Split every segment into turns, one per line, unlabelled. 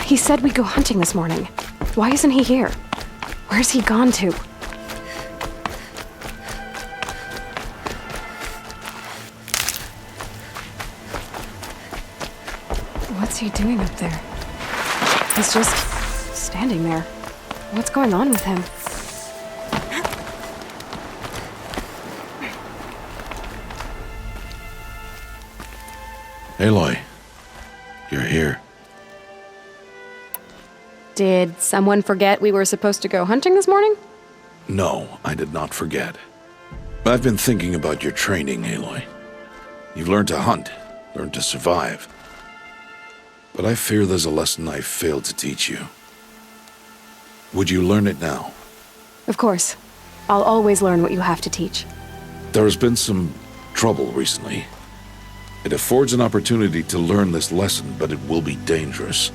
He said we'd go hunting this morning. Why isn't he here? Where's he gone to? What's he doing up there? He's just standing there. What's going on with him?
Aloy, you're here.
Did someone forget we were supposed to go hunting this morning?
No, I did not forget. I've been thinking about your training, Aloy. You've learned to hunt, learned to survive. But I fear there's a lesson I failed to teach you. Would you learn it now?
Of course. I'll always learn what you have to teach.
There has been some trouble recently. It affords an opportunity to learn this lesson, but it will be dangerous.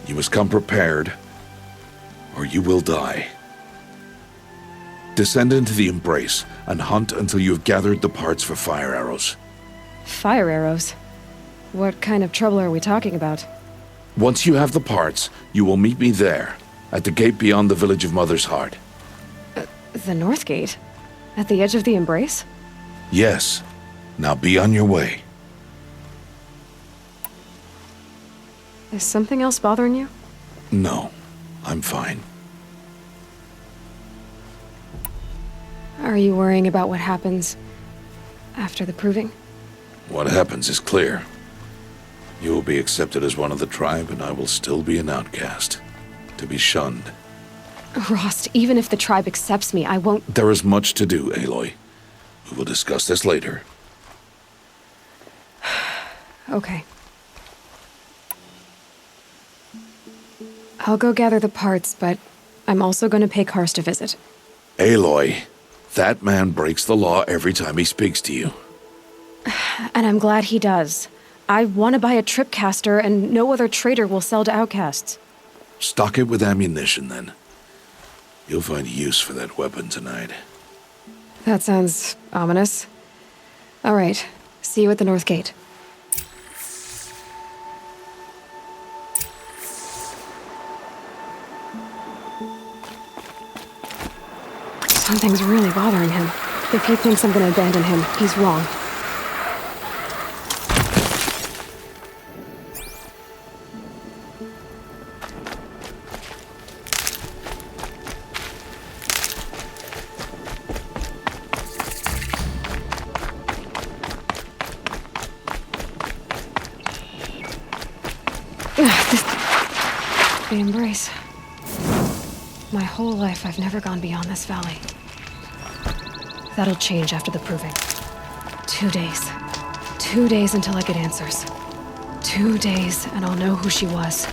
You must come prepared, or you will die. Descend into the Embrace and hunt until you have gathered the parts for fire arrows.
Fire arrows? What kind of trouble are we talking about?
Once you have the parts, you will meet me there, at the gate beyond the village of Mother's Heart.
The North Gate? At the edge of the Embrace?
Yes. Now be on your way.
Is something else bothering you?
No, I'm fine.
Are you worrying about what happens after the proving?
What happens is clear. You will be accepted as one of the tribe, and I will still be an outcast, to be shunned.
Rost, even if the tribe accepts me, I won't—
There is much to do, Aloy. We will discuss this later.
Okay. I'll go gather the parts, but I'm also going to pay Karst a visit.
Aloy, that man breaks the law every time he speaks to you.
And I'm glad he does. I want to buy a tripcaster, and no other trader will sell to outcasts.
Stock it with ammunition, then. You'll find use for that weapon tonight.
That sounds ominous. All right. See you at the North Gate. Something's really bothering him. If he thinks I'm gonna abandon him, he's wrong. The Embrace. My whole life, I've never gone beyond this valley. That'll change after the proving. 2 days. 2 days until I get answers. 2 days, and I'll know who she was.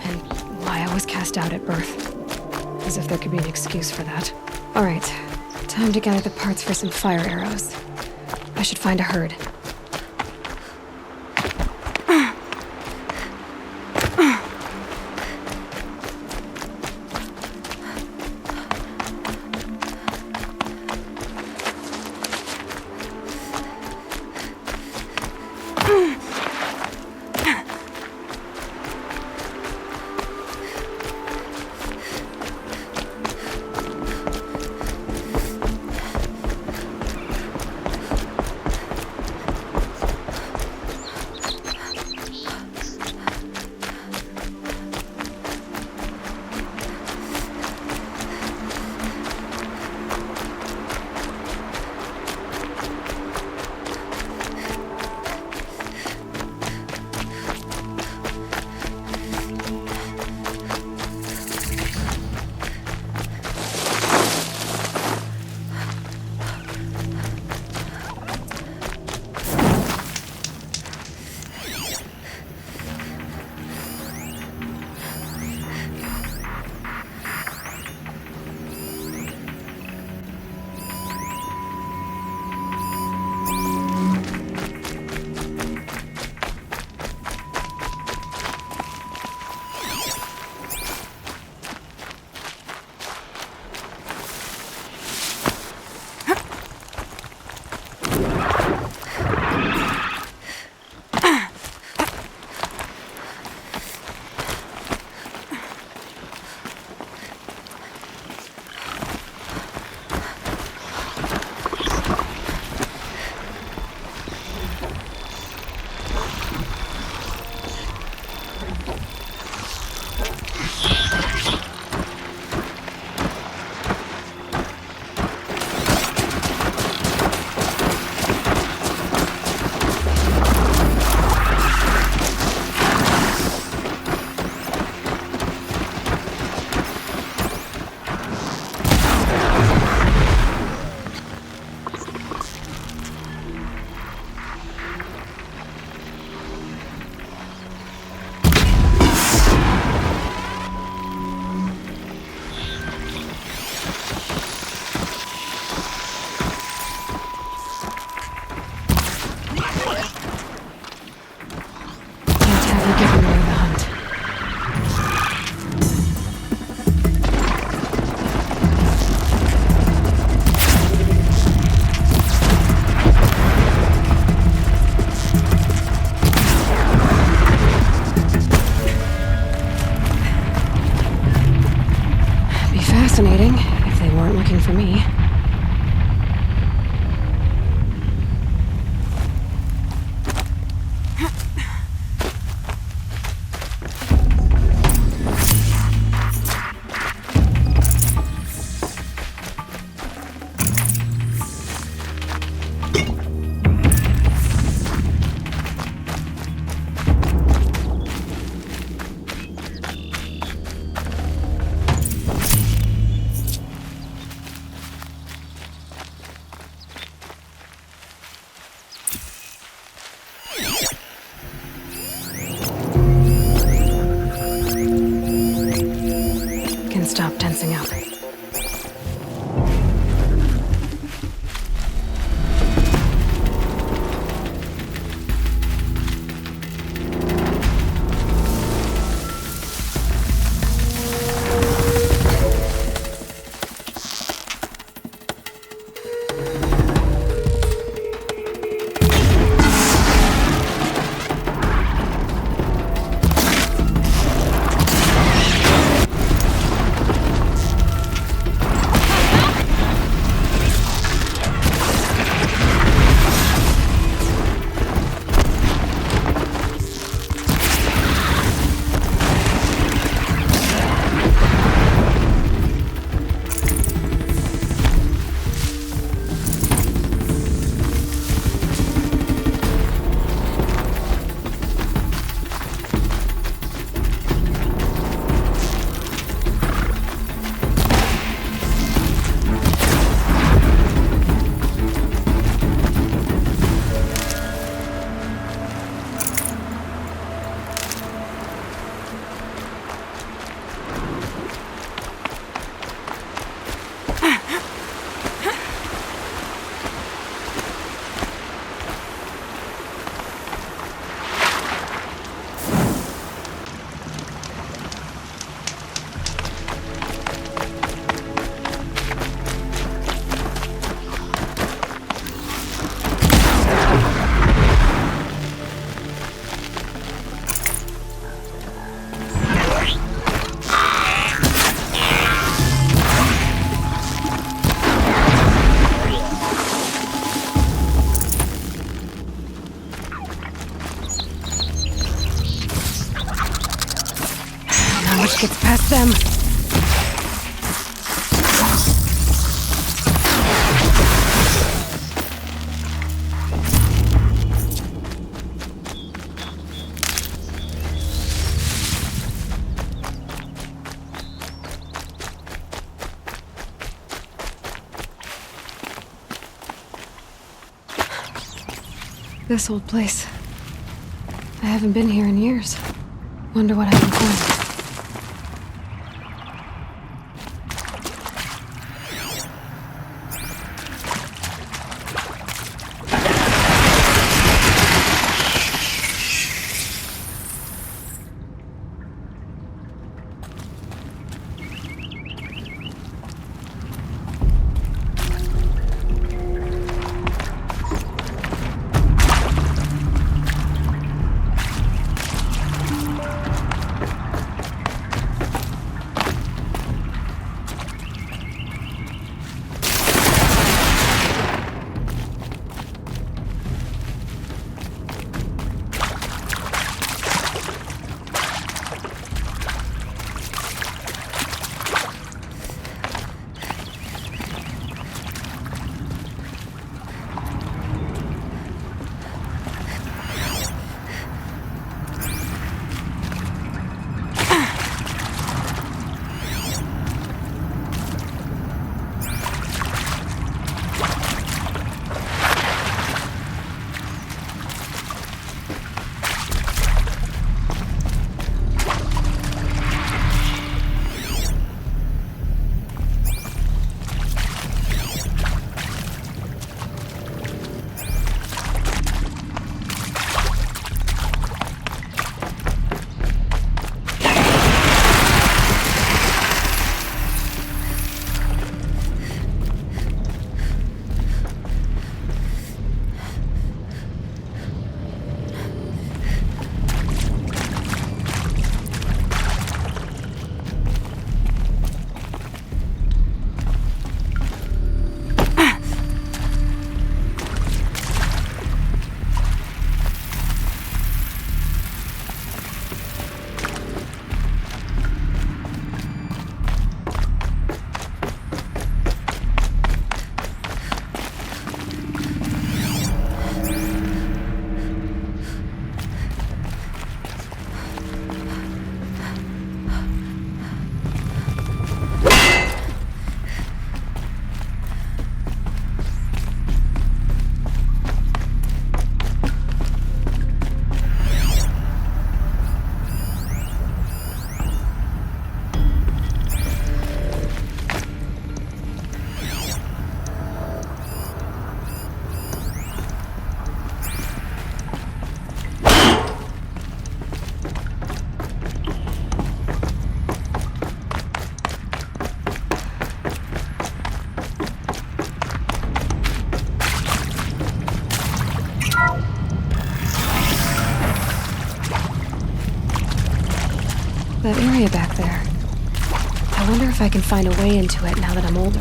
And why I was cast out at birth. As if there could be an excuse for that. All right. Time to gather the parts for some fire arrows. I should find a herd. Gets past them. This old place. I haven't been here in years. Wonder what I can find. That area back there. I wonder if I can find a way into it now that I'm older.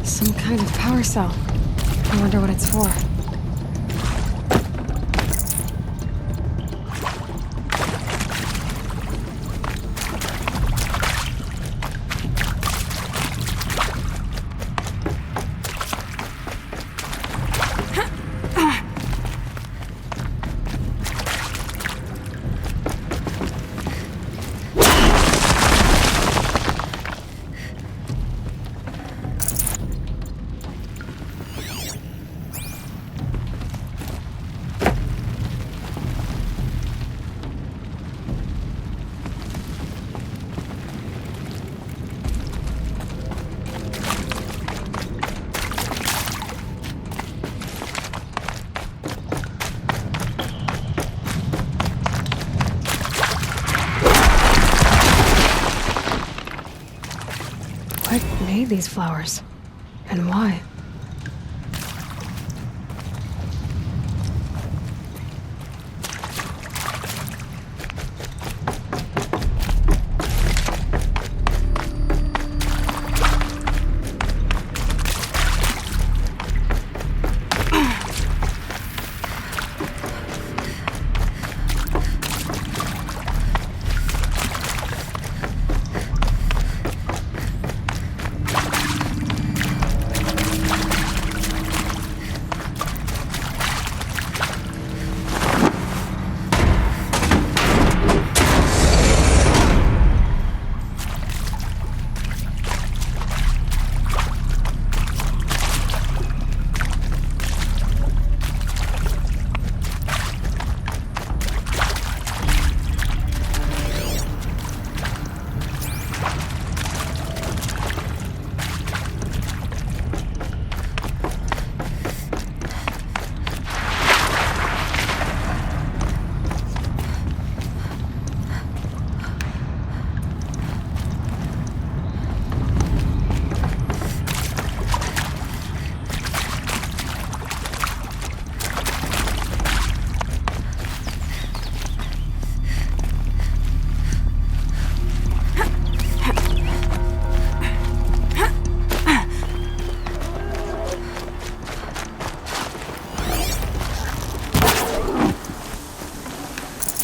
Some kind of power cell. I wonder what it's for. of these flowers? And why?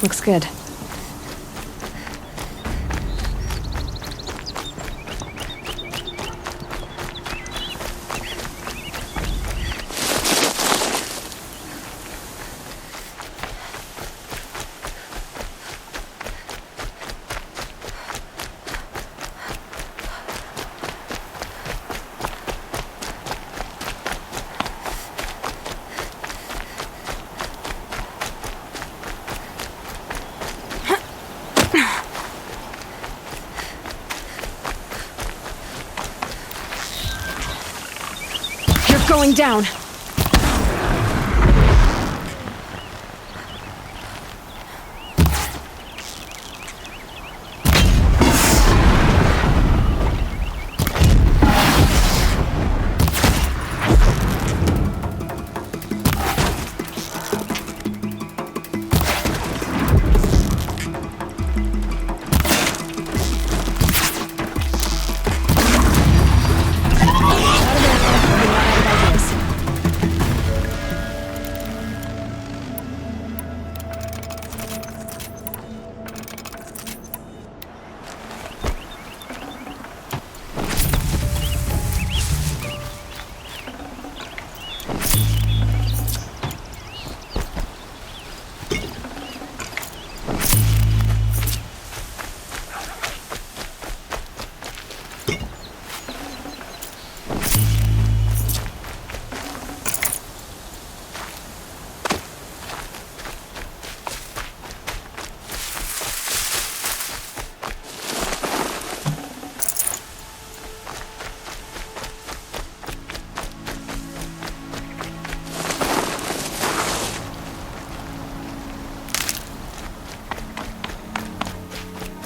Looks good. Going down.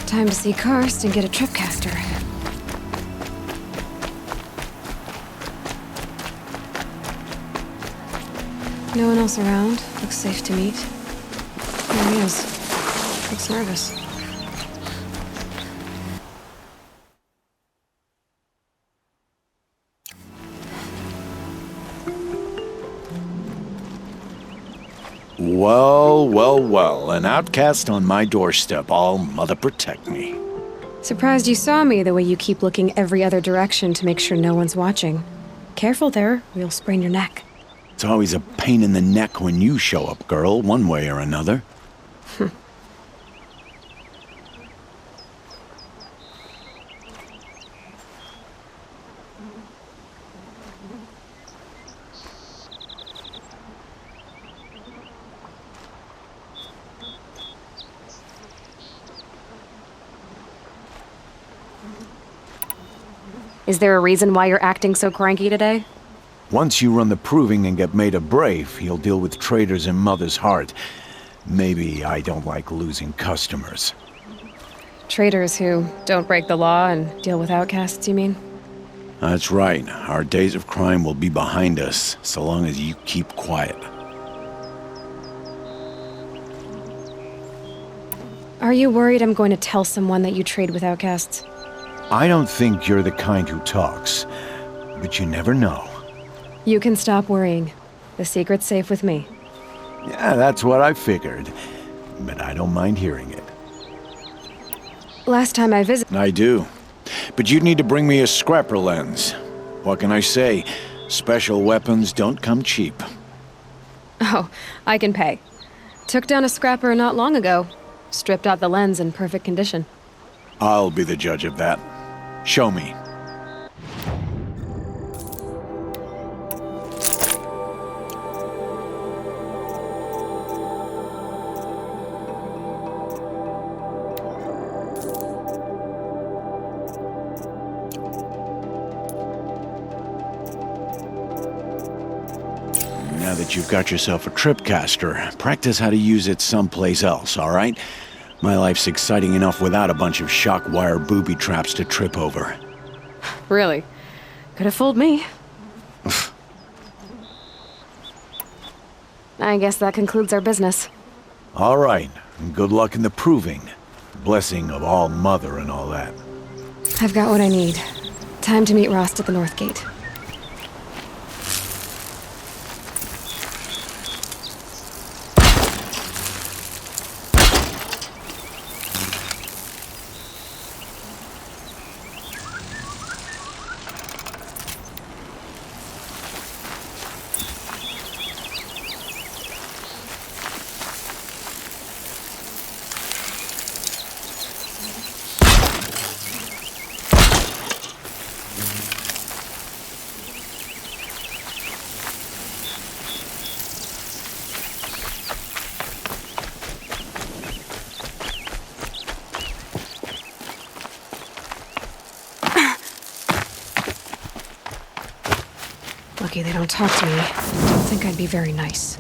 Time to see Karst and get a tripcaster. No one else around. Looks safe to meet. There he is. Looks nervous.
Well, well, well. An outcast on my doorstep. All mother protect me.
Surprised you saw me the way you keep looking every other direction to make sure no one's watching. Careful there, or you'll sprain your neck.
It's always a pain in the neck when you show up, girl, one way or another.
Is there a reason why you're acting so cranky today?
Once you run the proving and get made a brave, you'll deal with traitors in Mother's Heart. Maybe I don't like losing customers.
Traitors who don't break the law and deal with outcasts, you mean?
That's right. Our days of crime will be behind us, so long as you keep quiet.
Are you worried I'm going to tell someone that you trade with outcasts?
I don't think you're the kind who talks, but you never know.
You can stop worrying. The secret's safe with me.
Yeah, that's what I figured, but I don't mind hearing it.
Last time I visited...
I do. But you'd need to bring me a scrapper lens. What can I say? Special weapons don't come cheap.
Oh, I can pay. Took down a scrapper not long ago. Stripped out the lens in perfect condition.
I'll be the judge of that. Show me. Now that you've got yourself a tripcaster, practice how to use it someplace else, all right? My life's exciting enough without a bunch of shock wire booby traps to trip over.
Really? Could have fooled me. I guess that concludes our business.
All right, and good luck in the proving. Blessing of All Mother and all that.
I've got what I need. Time to meet Rost at the North Gate. Lucky they don't talk to me. Don't think I'd be very nice.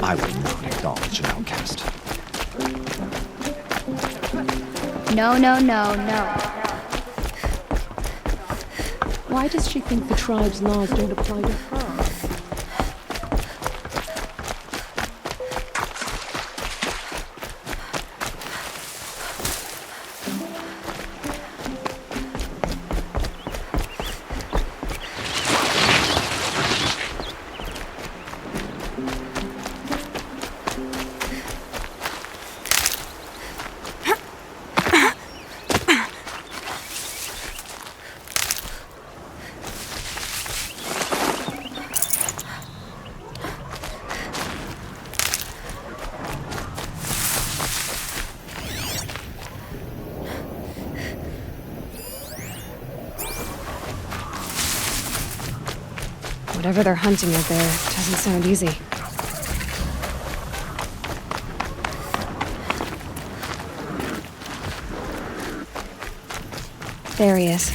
I will not acknowledge an outcast.
No, no, no, no.
Why does she think the tribe's laws don't apply to her?
Whatever they're hunting out there doesn't sound easy. There he is.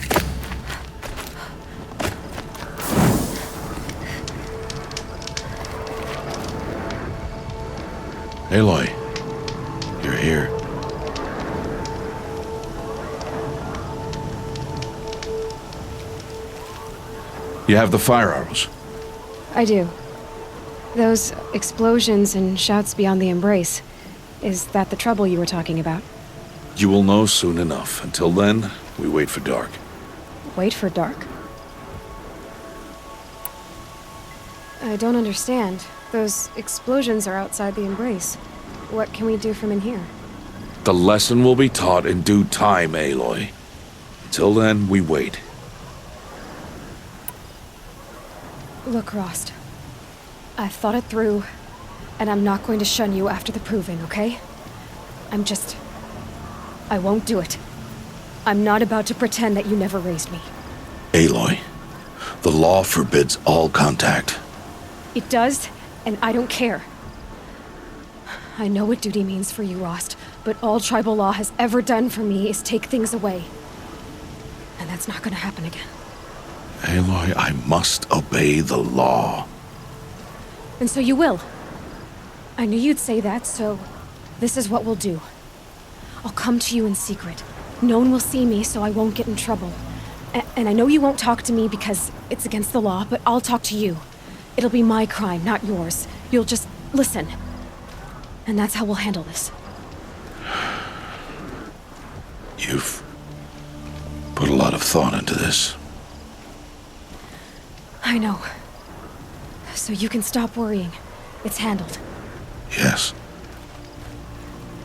Aloy, you're here. You have the fire arrows.
I do. Those explosions and shouts beyond the embrace. Is that the trouble you were talking about?
You will know soon enough. Until then, we wait for dark.
Wait for dark. I don't understand. Those explosions are outside the embrace. What can we do from in here?
The lesson will be taught in due time, Aloy. Until then, we wait.
Look, Rost. I've thought it through, and I'm not going to shun you after the proving, okay? I won't do it. I'm not about to pretend that you never raised me.
Aloy, the law forbids all contact.
It does, and I don't care. I know what duty means for you, Rost, but all tribal law has ever done for me is take things away. And that's not gonna happen again.
Aloy, I must obey the law.
And so you will. I knew you'd say that, so this is what we'll do. I'll come to you in secret. No one will see me, so I won't get in trouble. And I know you won't talk to me because it's against the law, but I'll talk to you. It'll be my crime, not yours. You'll just listen. And that's how we'll handle this.
You've put a lot of thought into this.
I know. So you can stop worrying. It's handled.
Yes.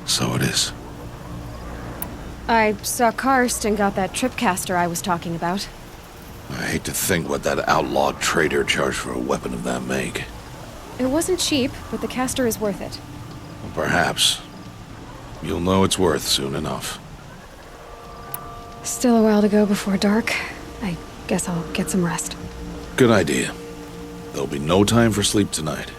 So it is.
I saw Karst and got that tripcaster I was talking about.
I hate to think what that outlawed trader charged for a weapon of that make.
It wasn't cheap, but the caster is worth it.
Well, perhaps. You'll know it's worth soon enough.
Still a while to go before dark. I guess I'll get some rest.
Good idea. There'll be no time for sleep tonight.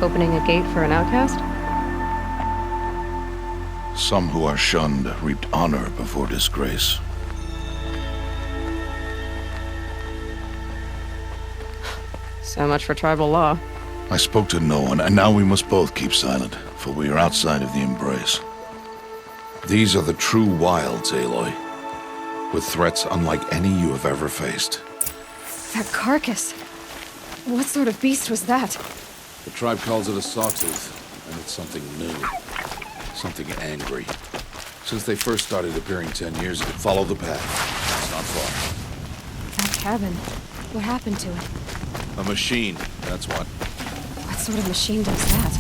Opening a gate for an outcast?
Some who are shunned reaped honor before disgrace.
So much for tribal law.
I spoke to no one, and now we must both keep silent, for we are outside of the embrace. These are the true wilds, Aloy, with threats unlike any you have ever faced.
That carcass. What sort of beast was that?
The tribe calls it a sawtooth, and it's something new. Something angry. Since they first started appearing 10 years ago, follow the path. It's not far.
That cabin. What happened to it?
A machine, that's what.
What sort of machine does that?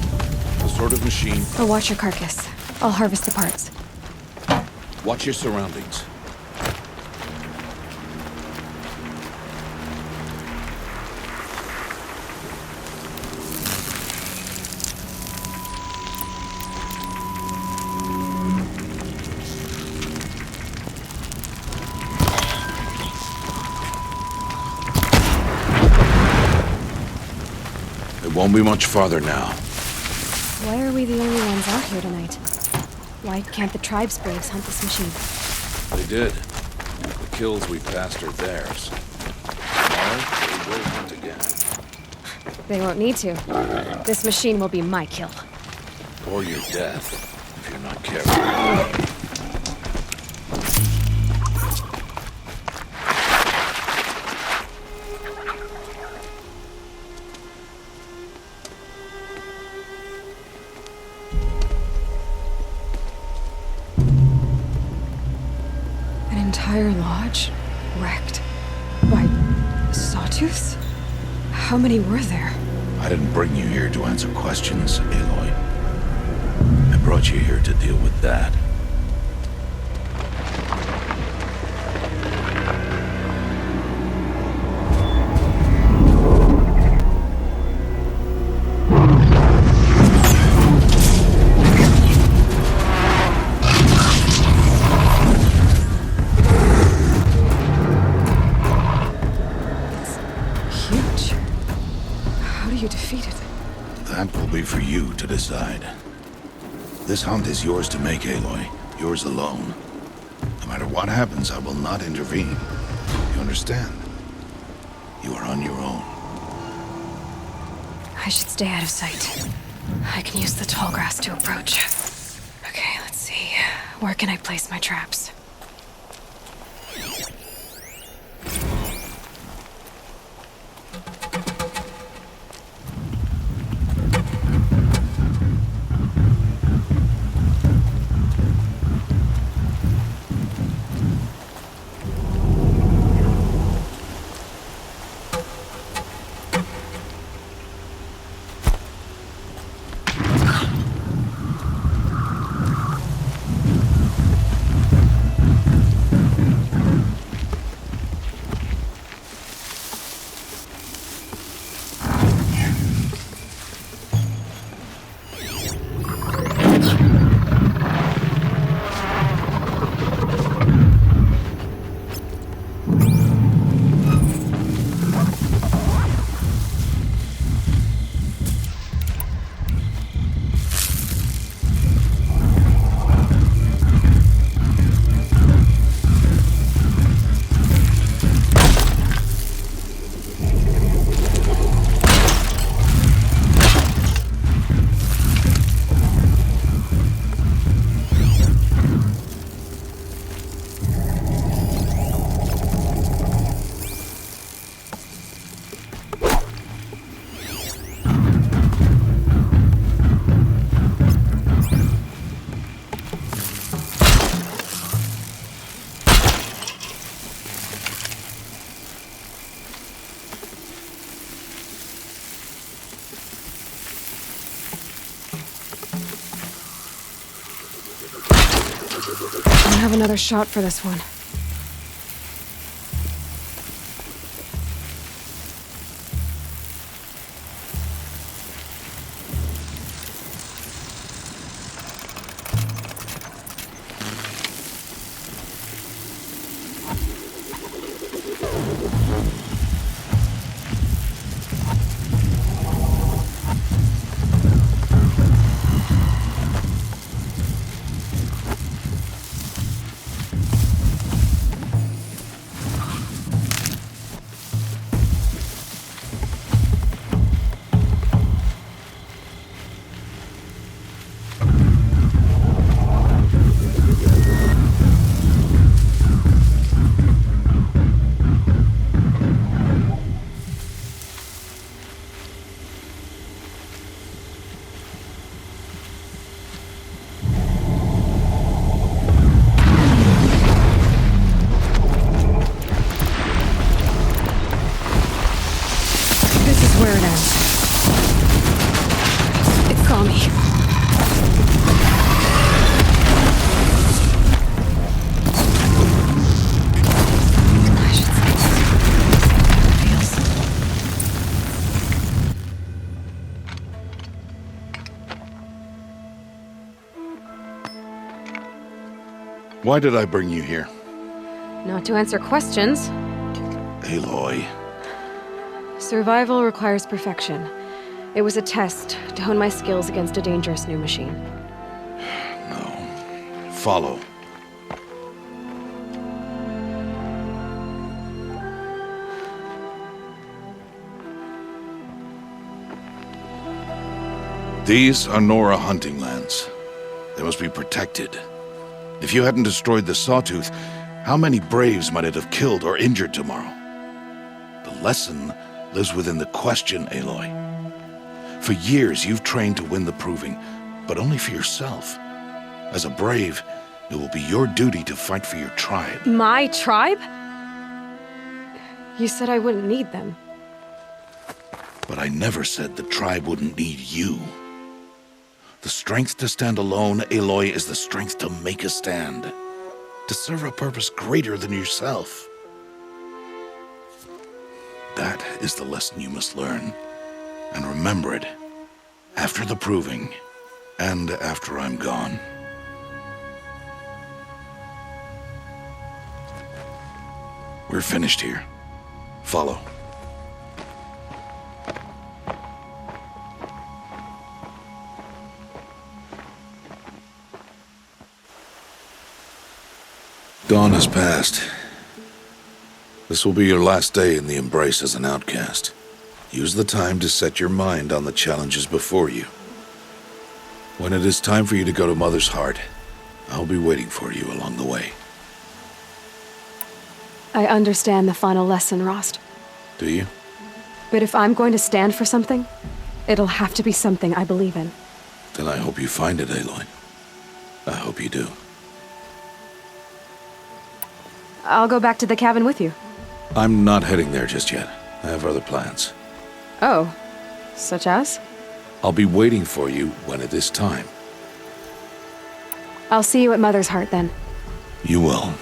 The sort of machine.
Oh, watch your carcass. I'll harvest the parts.
Watch your surroundings. It won't be much farther now.
Why are we the only ones out here tonight? Why can't the tribe's braves hunt this machine?
They did. The kills we passed are theirs. Tomorrow, they will hunt again.
They won't need to. This machine will be my kill.
Or your death, if you're not careful.
entire lodge wrecked by sawtooths? How many were there?
I didn't bring you here to answer questions, Aloy. I brought you here to deal with that.
Huge. How do you defeat it?
That will be for you to decide. This hunt is yours to make, Aloy. Yours alone. No matter what happens, I will not intervene. You understand? You are on your own.
I should stay out of sight. I can use the tall grass to approach. Okay, let's see. Where can I place my traps? I have another shot for this one. Where it ends. It saw me. I should say it feels.
Why did I bring you here?
Not to answer questions.
Aloy.
Survival requires perfection. It was a test to hone my skills against a dangerous new machine.
No. Follow. These are Nora hunting lands. They must be protected. If you hadn't destroyed the Sawtooth, how many Braves might it have killed or injured tomorrow? The lesson lives within the question, Aloy. For years, you've trained to win the Proving, but only for yourself. As a Brave, It will be your duty to fight for your tribe.
My tribe? You said I wouldn't need them.
But I never said the tribe wouldn't need you. The strength to stand alone, Aloy, is the strength to make a stand. To serve a purpose greater than yourself. That is the lesson you must learn. And remember it. After the proving. And after I'm gone. We're finished here. Follow. Dawn has passed. This will be your last day in the Embrace as an outcast. Use the time to set your mind on the challenges before you. When it is time for you to go to Mother's Heart, I'll be waiting for you along the way.
I understand the final lesson, Rost.
Do you?
But if I'm going to stand for something, it'll have to be something I believe in.
Then I hope you find it, Aloy. I hope you do.
I'll go back to the cabin with you.
I'm not heading there just yet. I have other plans.
Oh, such as?
I'll be waiting for you when it is time.
I'll see you at Mother's Heart then.
You will.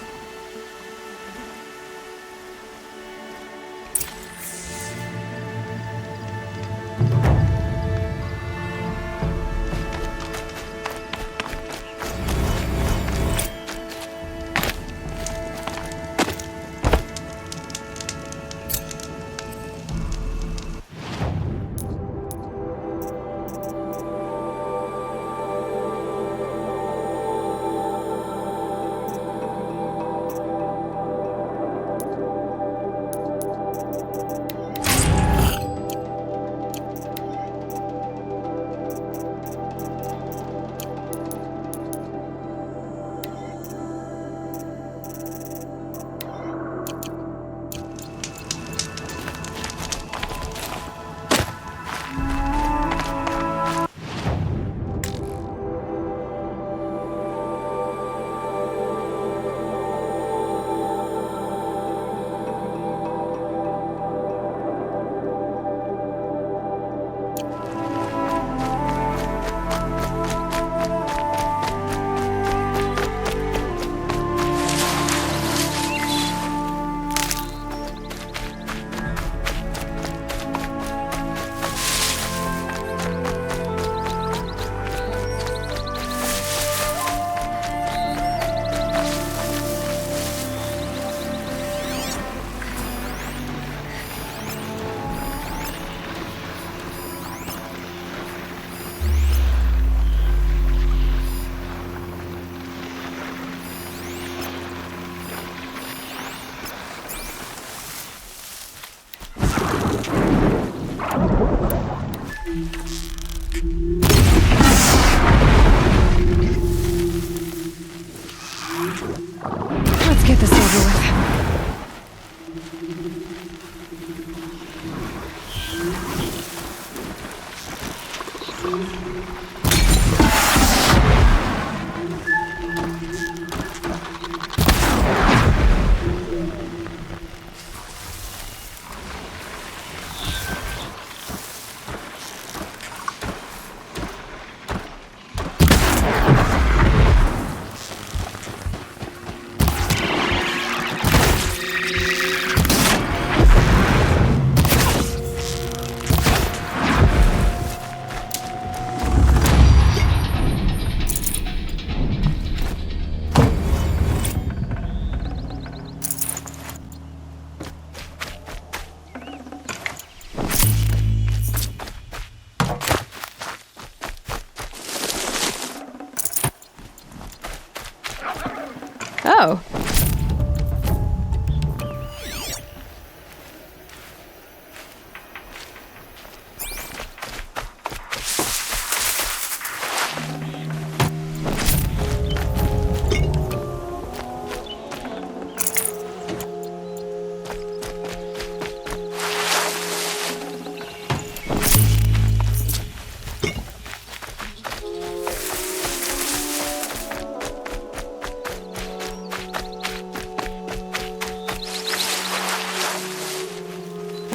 Let's get this over with.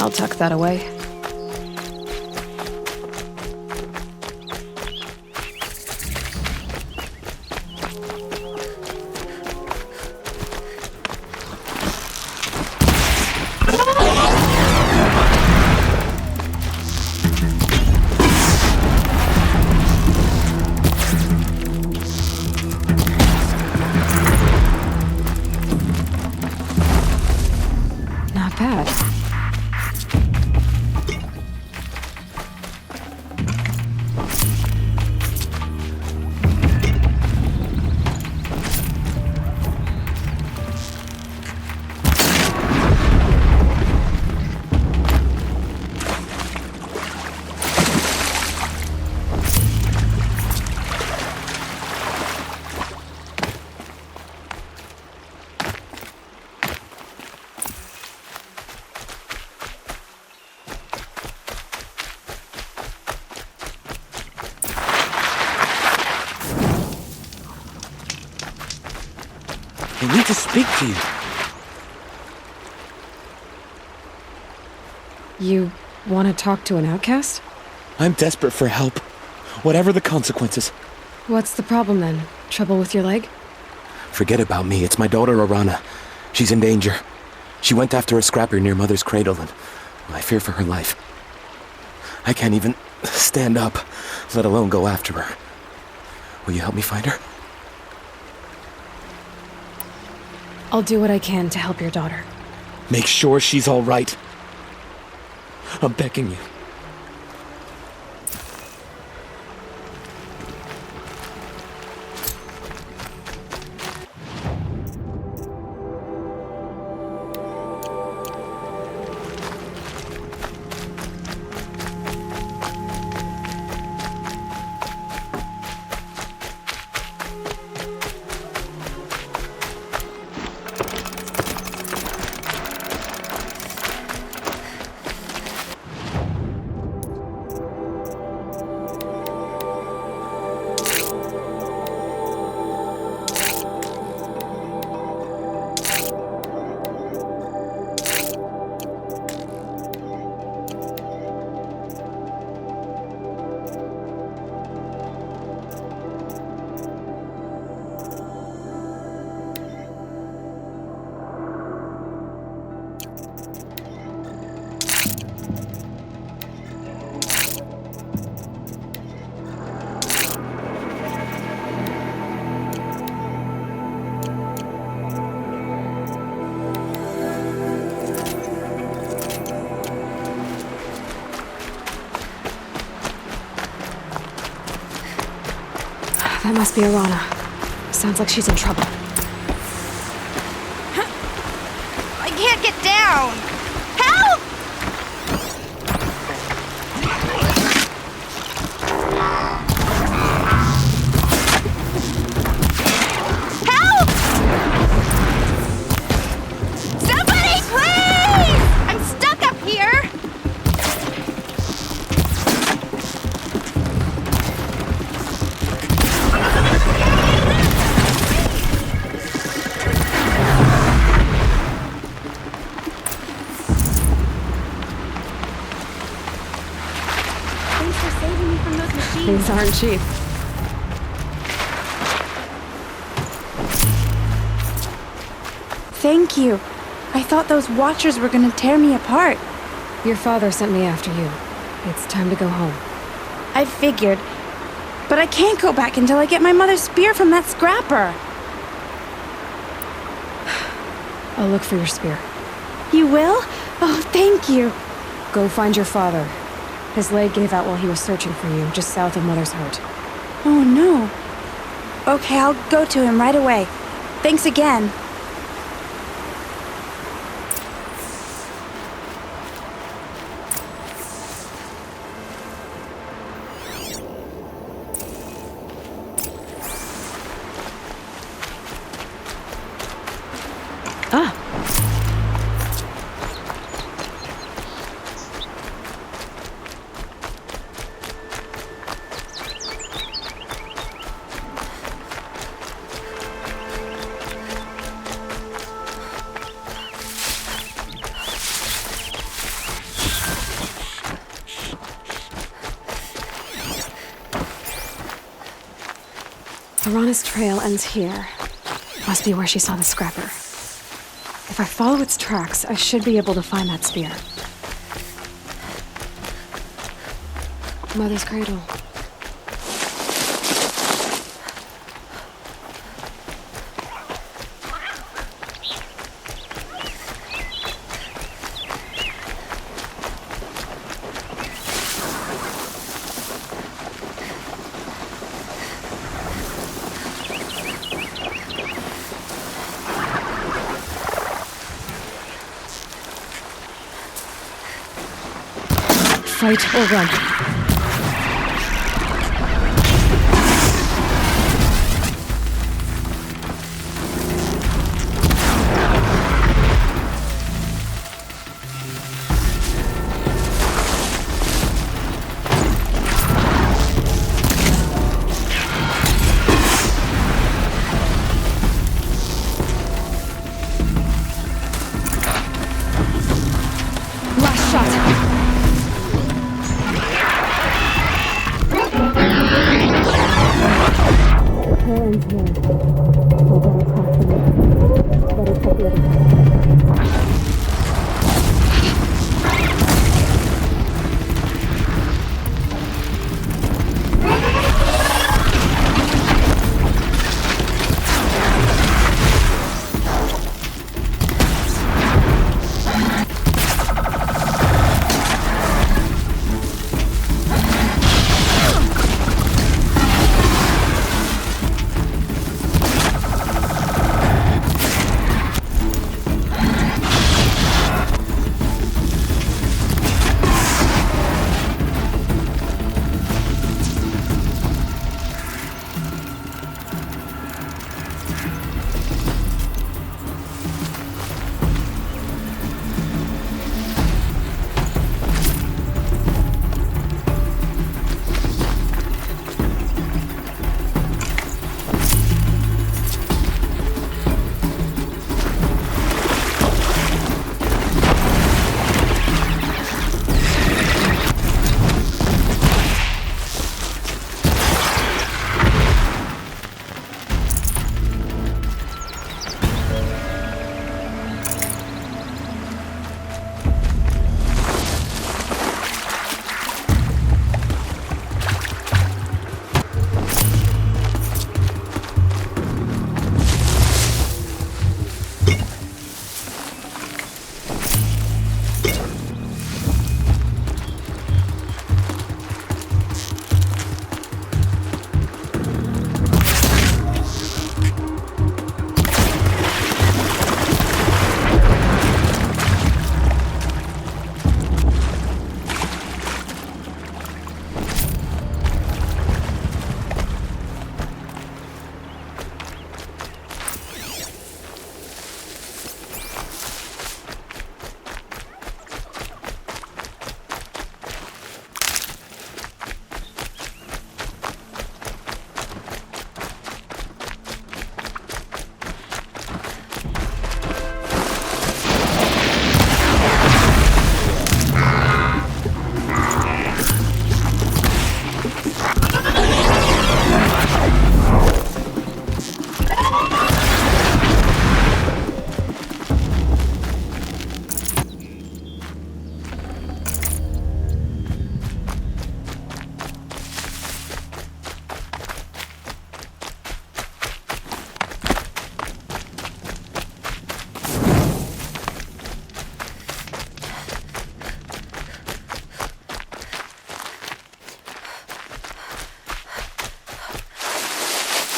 I'll tuck that away. Not bad.
I need to speak to you.
You want to talk to an outcast?
I'm desperate for help. Whatever the consequences.
What's the problem then? Trouble with your leg?
Forget about me. It's my daughter, Arana. She's in danger. She went after a scrapper near Mother's cradle, and I fear for her life. I can't even stand up, let alone go after her. Will you help me find her?
I'll do what I can to help your daughter.
Make sure she's all right. I'm begging you.
That must be Arana. Sounds like she's in trouble.
I can't get down! Help! Help! Somebody, please! I'm stuck up here!
Things aren't cheap.
Thank you. I thought those Watchers were gonna tear me apart.
Your father sent me after you. It's time to go home.
I figured. But I can't go back until I get my mother's spear from that scrapper.
I'll look for your spear.
You will? Oh, thank you.
Go find your father. His leg gave out while he was searching for you, just south of Mother's Heart.
Oh, no. Okay, I'll go to him right away. Thanks again.
Ah! Arana's trail ends here. Must be where she saw the scrapper. If I follow its tracks, I should be able to find that spear. Mother's cradle. Fight or run. Last shot.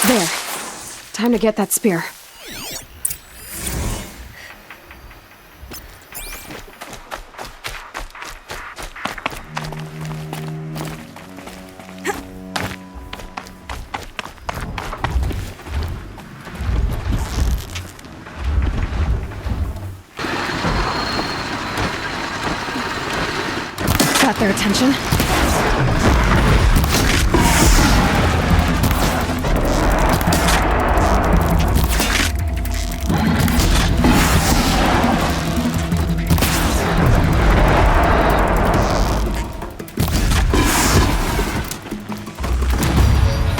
There. Time to get that spear. Got their attention.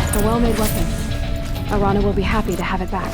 A well-made weapon. Arana will be happy to have it back.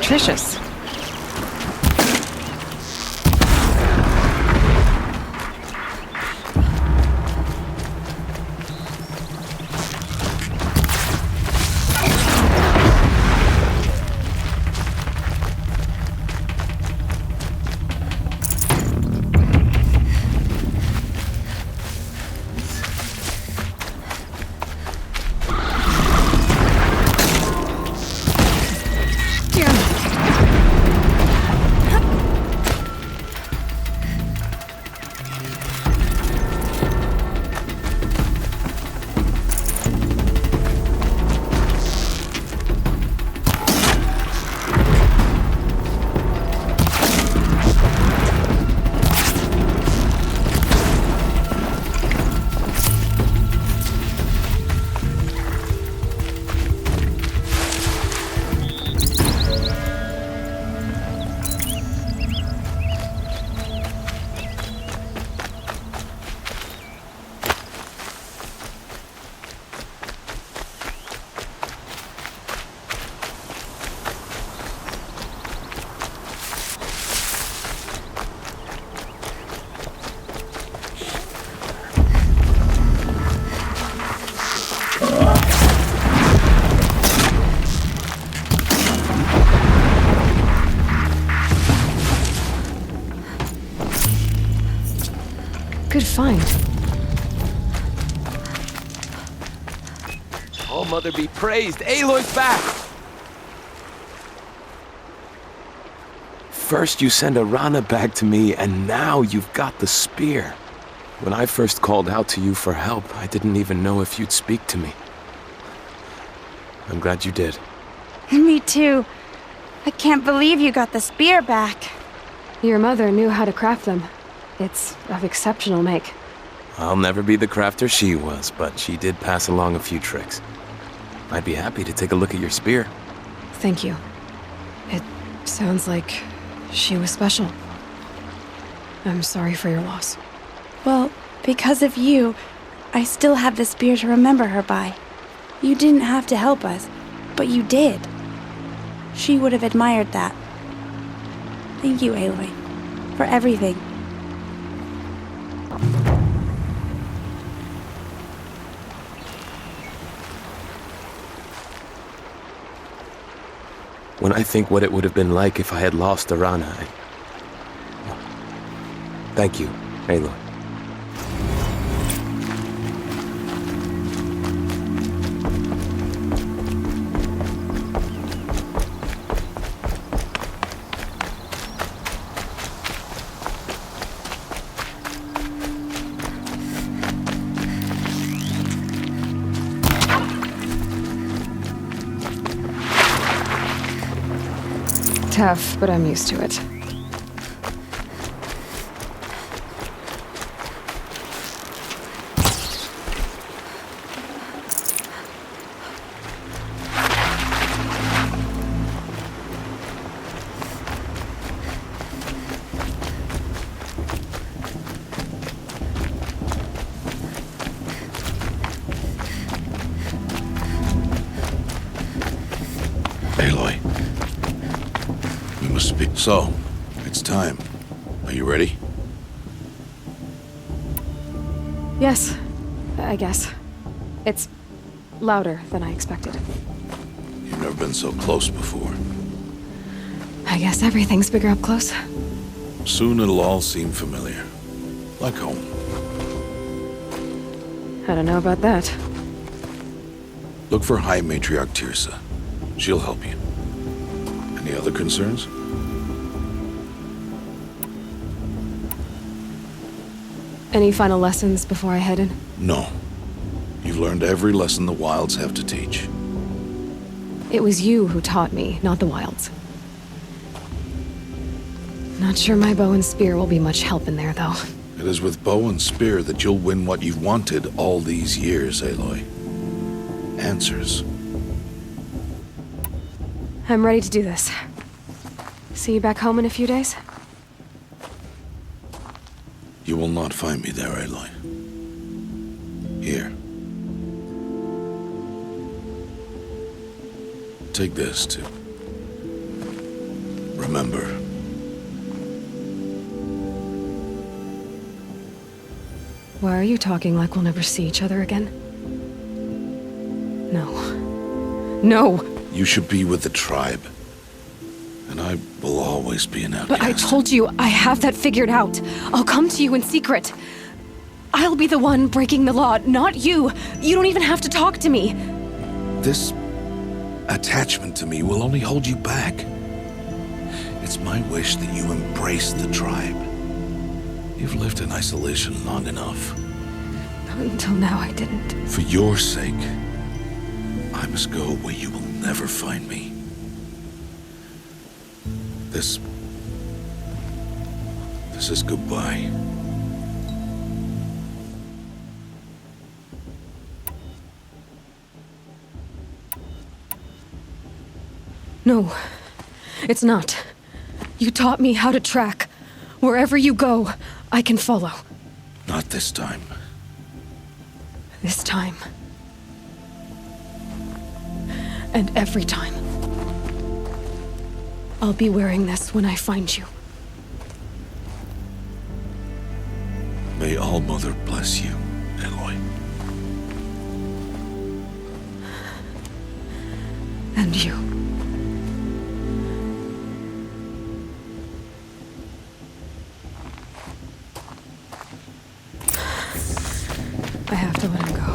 Nutritious. Good find.
Oh, Mother be praised! Aloy's back! First you send Arana back to me, and now you've got the spear. When I first called out to you for help, I didn't even know if you'd speak to me. I'm glad you did.
Me too. I can't believe you got the spear back.
Your mother knew how to craft them. It's of exceptional make.
I'll never be the crafter she was, but she did pass along a few tricks. I'd be happy to take a look at your spear.
Thank you. It sounds like she was special. I'm sorry for your loss.
Well, because of you, I still have the spear to remember her by. You didn't have to help us, but you did. She would have admired that. Thank you, Aloy, for everything.
When I think what it would have been like if I had lost Arana, Thank you, Aloy.
Tough, but I'm used to it.
Aloy. We must speak. So, it's time. Are you ready?
Yes, I guess. It's louder than I expected.
You've never been so close before.
I guess everything's bigger up close.
Soon it'll all seem familiar. Like home.
I don't know about that.
Look for High Matriarch Tirsa. She'll help you. Any other concerns?
Any final lessons before I head in?
No. You've learned every lesson the Wilds have to teach.
It was you who taught me, not the Wilds. Not sure my bow and spear will be much help in there, though.
It is with bow and spear that you'll win what you've wanted all these years, Aloy. Answers.
I'm ready to do this. See you back home in a few days?
You will not find me there, Aloy. Here. Take this, too. Remember.
Why are you talking like we'll never see each other again? No. No!
You should be with the tribe. And I will always be an outcast.
But I told you, I have that figured out. I'll come to you in secret. I'll be the one breaking the law, not you. You don't even have to talk to me.
This attachment to me will only hold you back. It's my wish that you embrace the tribe. You've lived in isolation long enough.
Until now, I didn't.
For your sake, I must go where you will never find me. This is goodbye.
No, it's not. You taught me how to track. Wherever you go, I can follow.
Not this time.
This time. And every time. I'll be wearing this when I find you.
May All-Mother bless you, Aloy.
And you. I have to let him go.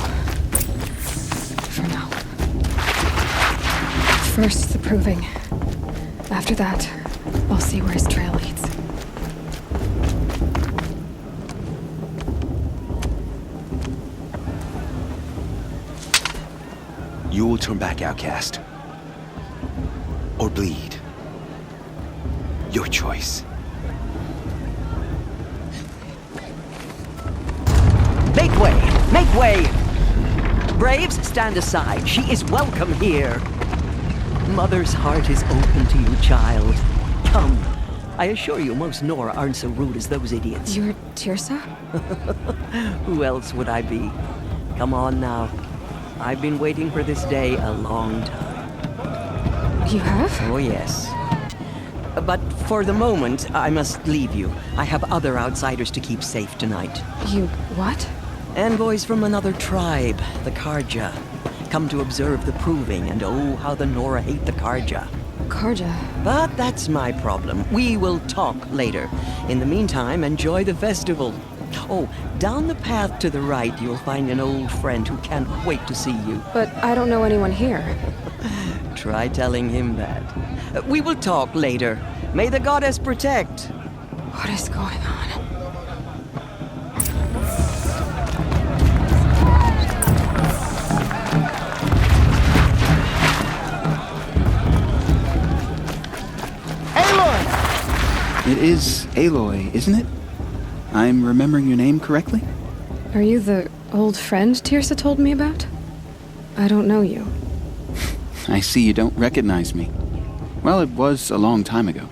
For now. First, the proving. After that, I'll see where his trail leads.
You will turn back, outcast. Or bleed. Your choice.
Make way! Make way! Braves, stand aside. She is welcome here. Mother's heart is open to you, child. Come. I assure you, most Nora aren't so rude as those idiots.
You're Tirsa?
Who else would I be? Come on now. I've been waiting for this day a long time.
You have?
Oh, yes. But for the moment, I must leave you. I have other outsiders to keep safe tonight.
You what?
Envoys from another tribe, the Karja. Come to observe the proving, and oh, how the Nora hate the Karja.
Karja.
But that's my problem. We will talk later. In the meantime, enjoy the festival. Oh, down the path to the right, you'll find an old friend who can't wait to see you.
But I don't know anyone here.
Try telling him that. We will talk later. May the goddess protect.
What is going on?
It is Aloy, isn't it? I'm remembering your name correctly?
Are you the old friend Tirsa told me about? I don't know you.
I see you don't recognize me. Well, it was a long time ago.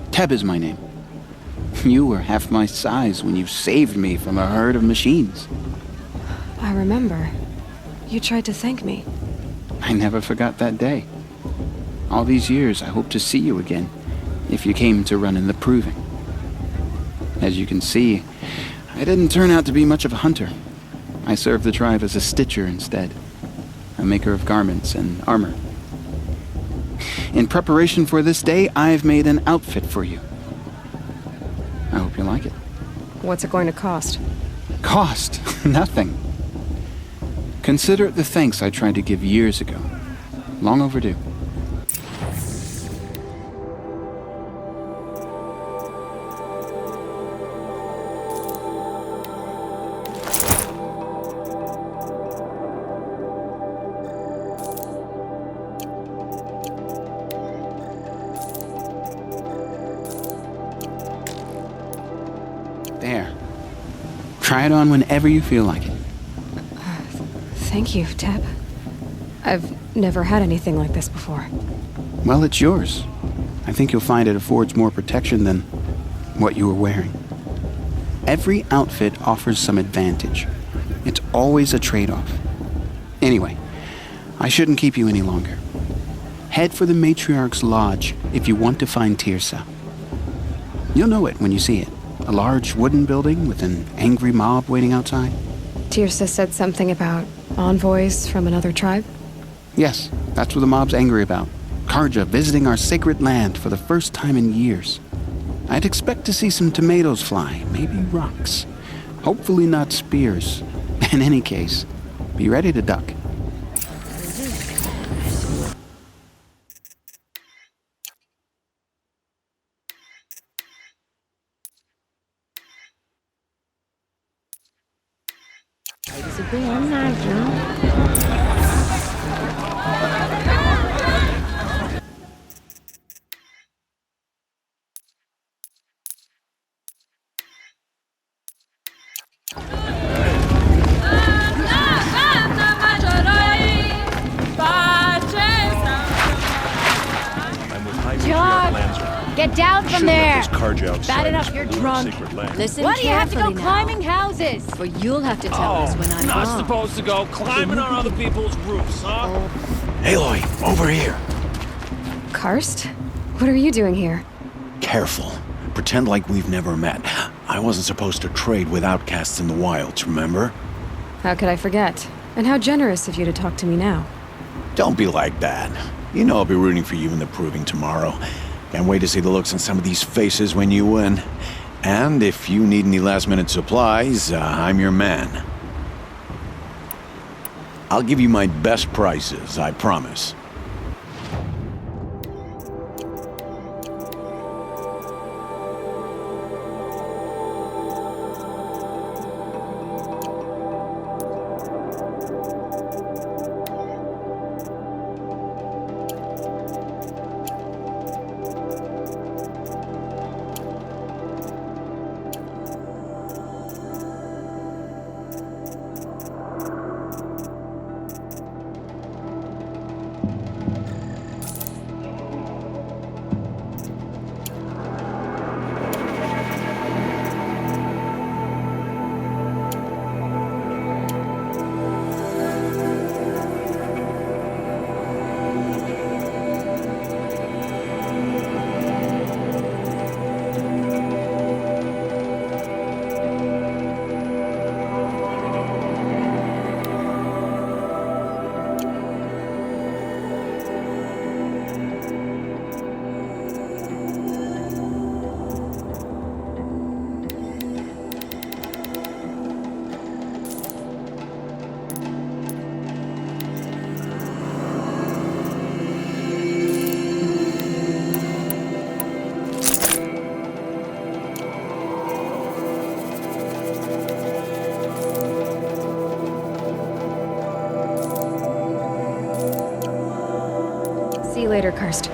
Teb is my name. You were half my size when you saved me from a herd of machines.
I remember. You tried to thank me.
I never forgot that day. All these years, I hope to see you again, if you came to run in the proving. As you can see, I didn't turn out to be much of a hunter. I served the tribe as a stitcher instead, a maker of garments and armor. In preparation for this day, I've made an outfit for you. I hope you like it.
What's it going to cost?
Cost? Nothing. Consider it the thanks I tried to give years ago. Long overdue. There. Try it on whenever you feel like it.
Thank you, Teb. I've never had anything like this before.
Well, it's yours. I think you'll find it affords more protection than what you were wearing. Every outfit offers some advantage. It's always a trade-off. Anyway, I shouldn't keep you any longer. Head for the Matriarch's Lodge if you want to find Tirsa. You'll know it when you see it. A large wooden building with an angry mob waiting outside.
Tirsa said something about envoys from another tribe?
Yes, that's what the mob's angry about. Karja visiting our sacred land for the first time in years. I'd expect to see some tomatoes fly, maybe rocks. Hopefully not spears. In any case, be ready to duck.
Get down from there!
Bad enough you're drunk.
Listen
Why do you have to go
carefully now.
climbing houses?
For you'll have to tell us when I'm
not
wrong.
supposed to go climbing on other people's roofs, huh?
Aloy, over here.
Karst? What are you doing here?
Careful. Pretend like we've never met. I wasn't supposed to trade with outcasts in the wilds, remember?
How could I forget? And how generous of you to talk to me now.
Don't be like that. You know I'll be rooting for you in the proving tomorrow. Can't wait to see the looks on some of these faces when you win. And if you need any last-minute supplies, I'm your man. I'll give you my best prices, I promise.
you're cursed.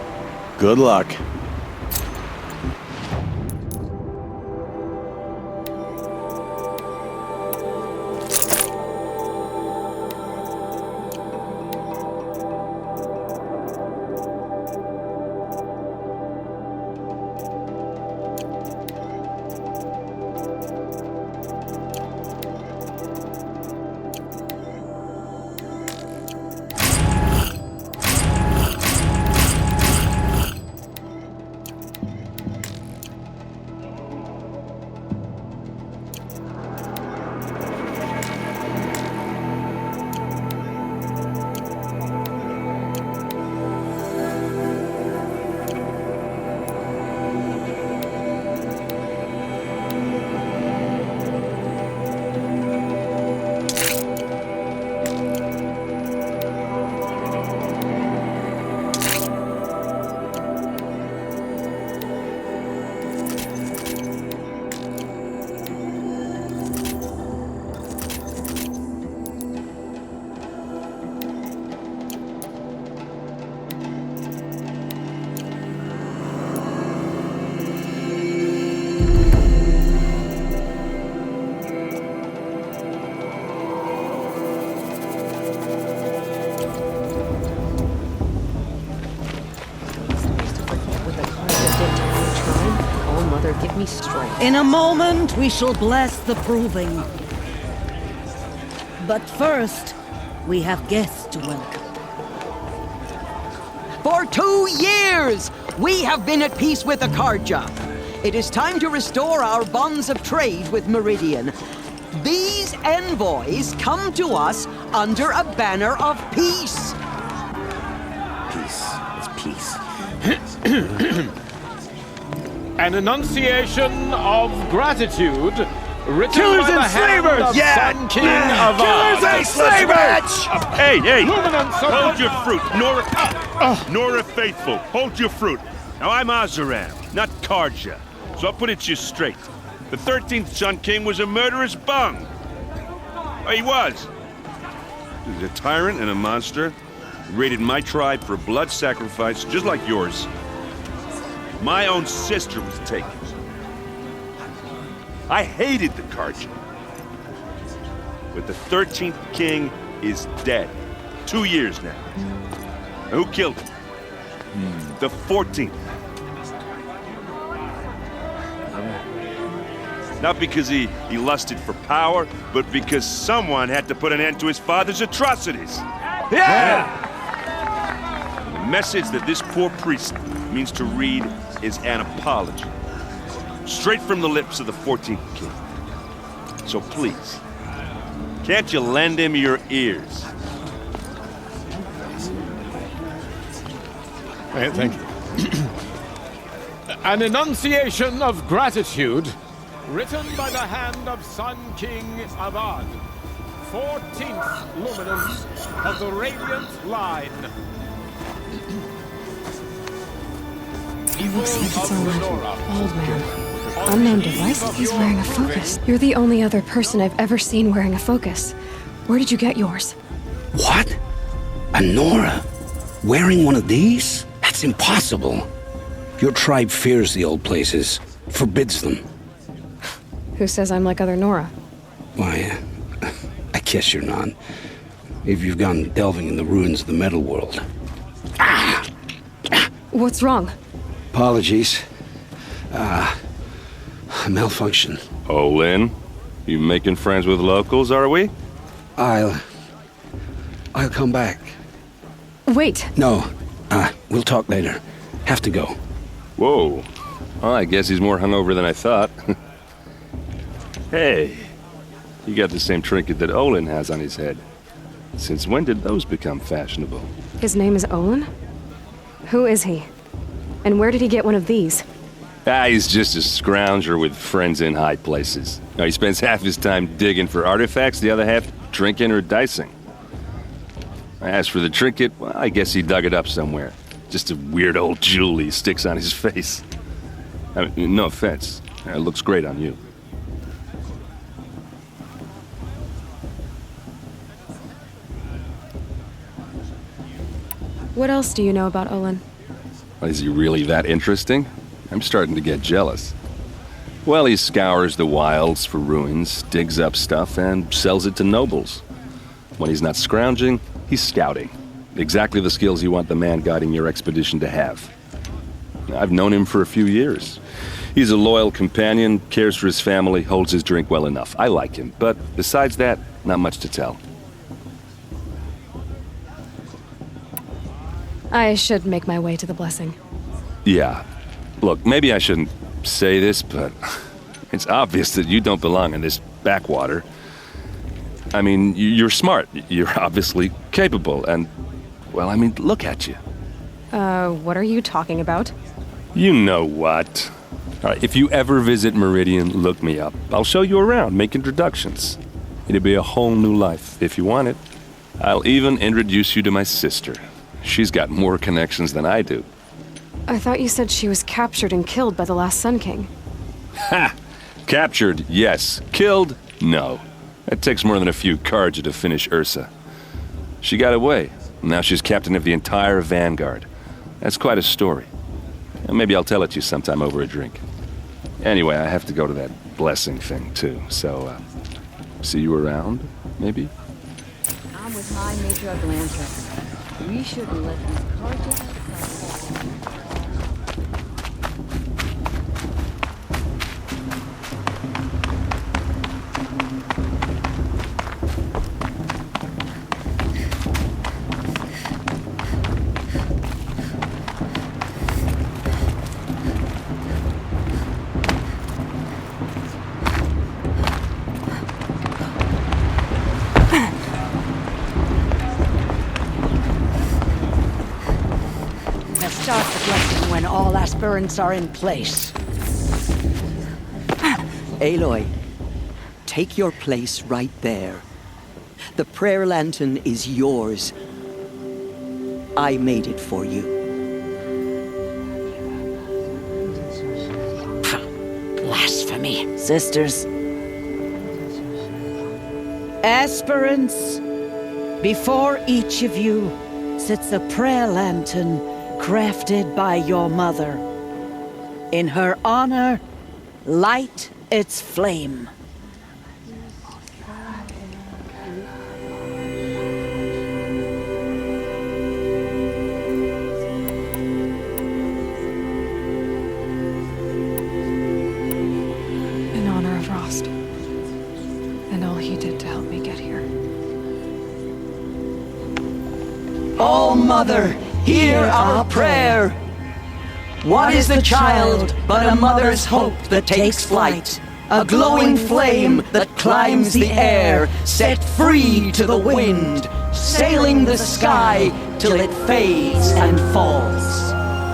Good luck.
Give me strength.
In a moment, we shall bless the proving. But first, we have guests to welcome.
For 2 years, we have been at peace with Akarja. It is time to restore our bonds of trade with Meridian. These envoys come to us under a banner of peace.
Peace. It's peace.
An enunciation of gratitude written
Killers
by the
and
hand
slavers!
of
Yeah!
Sun King of
Killers and slavers!
Hey, hey!
Luminance of
Hold
the-
your fruit, Nora Faithful. Hold your fruit. Now, I'm Azaram, not Karja. So I'll put it to you straight. The 13th Sun King was a murderous bung. Oh, he was. He was a tyrant and a monster. He raided my tribe for a blood sacrifice, just like yours. My own sister was taken. I hated the Karja. But the 13th king is dead. 2 years now. And who killed him? The 14th. Not because he lusted for power, but because someone had to put an end to his father's atrocities.
Yeah!
The message that this poor priest means to read is an apology. Straight from the lips of the 14th king. So please, can't you lend him your ears?
Thank you. An enunciation of gratitude written by the hand of Sun King Avad, 14th luminance of the Radiant Line.
It looks like it's on that old man. Unknown device? He's wearing a focus. You're the only other person I've ever seen wearing a focus. Where did you get yours?
What? A Nora? Wearing one of these? That's impossible. Your tribe fears the old places, forbids them.
Who says I'm like other Nora?
Why, I guess you're not. If you've gone delving in the ruins of the metal world.
What's wrong?
Apologies. Malfunction.
Oh, Lynn? You making friends with locals, are we?
I'll come back.
Wait.
No, we'll talk later. Have to go.
Whoa. Well, I guess he's more hungover than I thought. Hey, you got the same trinket that Olin has on his head. Since when did those become fashionable?
His name is Olin? Who is he? And where did he get one of these?
He's just a scrounger with friends in high places. Now, he spends half his time digging for artifacts, the other half drinking or dicing. As for the trinket, well, I guess he dug it up somewhere. Just a weird old jewel he sticks on his face. I mean, no offense. It looks great on you.
What else do you know about Olin?
Is he really that interesting? I'm starting to get jealous. Well, he scours the wilds for ruins, digs up stuff, and sells it to nobles. When he's not scrounging, he's scouting. Exactly the skills you want the man guiding your expedition to have. I've known him for a few years. He's a loyal companion, cares for his family, holds his drink well enough. I like him, but besides that, not much to tell.
I should make my way to the blessing.
Yeah. Look, maybe I shouldn't say this, but it's obvious that you don't belong in this backwater. I mean, you're smart. You're obviously capable, and, well, I mean, look at you.
What are you talking about?
You know what. All right, if you ever visit Meridian, look me up. I'll show you around, make introductions. It'll be a whole new life, if you want it. I'll even introduce you to my sister. She's got more connections than I do.
I thought you said she was captured and killed by the last Sun King.
Ha! Captured, yes. Killed, no. It takes more than a few Carja to finish Ursa. She got away. Now she's captain of the entire Vanguard. That's quite a story. And maybe I'll tell it to you sometime over a drink. Anyway, I have to go to that blessing thing, too. So, see you around, maybe?
I'm with my Major Atlantis. We shouldn't let these cards outside.
Start the blessing when all aspirants are in place.
Aloy, take your place right there. The prayer lantern is yours. I made it for you.
Blasphemy. Sisters. Aspirants, before each of you sits a prayer lantern crafted by your mother. In her honor, light its flame.
In honor of Rost. And all he did to help me get here.
Oh, Mother, hear our prayer. What is the child but a mother's hope that takes flight? A glowing flame that climbs the air, set free to the wind, sailing the sky till it fades and falls.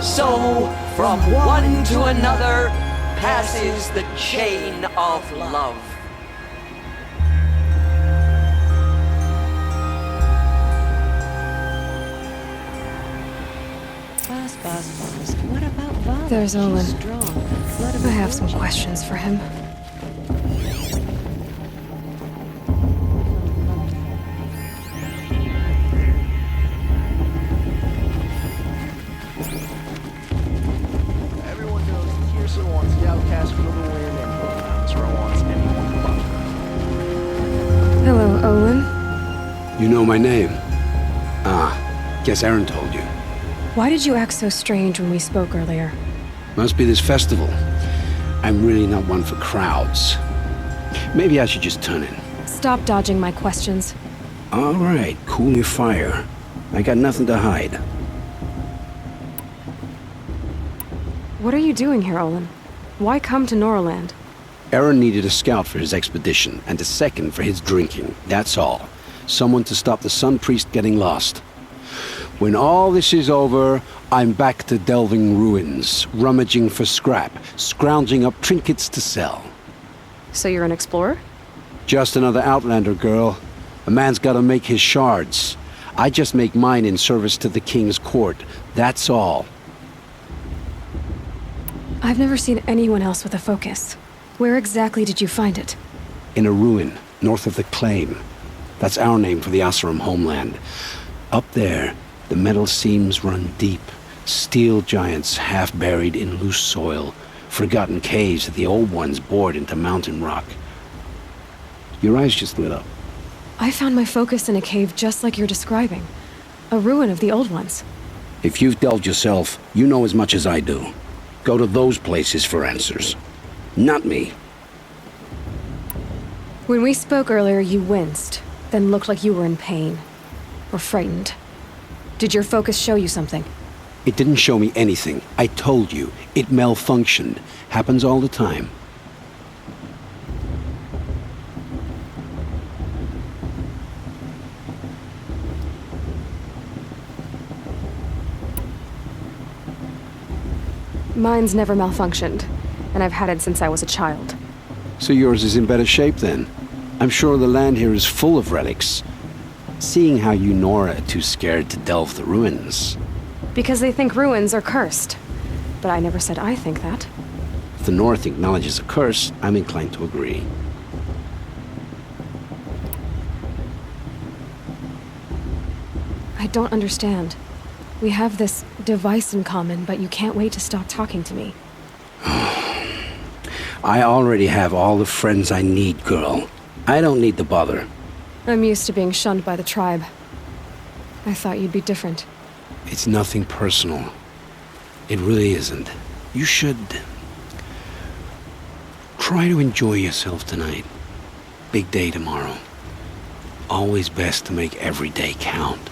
So, from one to another, passes the chain of love.
What about Val?
There's Olin.
Strong.
I have some questions for him.
Everyone knows that Kirsa wants the outcast feel the wind and Bonehoundsra wants anyone but her.
Hello, Olin.
You know my name? Ah, guess Aaron told you.
Why did you act so strange when we spoke earlier?
Must be this festival. I'm really not one for crowds. Maybe I should just turn in.
Stop dodging my questions.
All right, cool your fire. I got nothing to hide.
What are you doing here, Olin? Why come to Norland?
Aaron needed a scout for his expedition, and a second for his drinking. That's all. Someone to stop the Sun Priest getting lost. When all this is over, I'm back to delving ruins, rummaging for scrap, scrounging up trinkets to sell.
So you're an explorer?
Just another Outlander, girl. A man's gotta make his shards. I just make mine in service to the King's court. That's all.
I've never seen anyone else with a focus. Where exactly did you find it?
In a ruin, north of the Claim. That's our name for the Oseram homeland. Up there, the metal seams run deep, Steel giants half buried in loose soil, forgotten caves that the old ones bored into mountain rock. Your eyes just lit up.
I found my focus in a cave just like you're describing. A ruin of the old ones.
If you've delved yourself, you know as much as I do. Go to those places for answers. Not me.
When we spoke earlier, you winced, then looked like you were in pain. Or frightened. Did your focus show you something?
It didn't show me anything. I told you. It malfunctioned. Happens all the time.
Mine's never malfunctioned, and I've had it since I was a child.
So yours is in better shape then. I'm sure the land here is full of relics. Seeing how you Nora are too scared to delve the ruins.
Because they think ruins are cursed. But I never said I think that.
If the North acknowledges a curse, I'm inclined to agree.
I don't understand. We have this device in common, but you can't wait to stop talking to me.
I already have all the friends I need, girl. I don't need the bother.
I'm used to being shunned by the tribe. I thought you'd be different.
It's nothing personal. It really isn't. You should try to enjoy yourself tonight. Big day tomorrow. Always best to make every day count.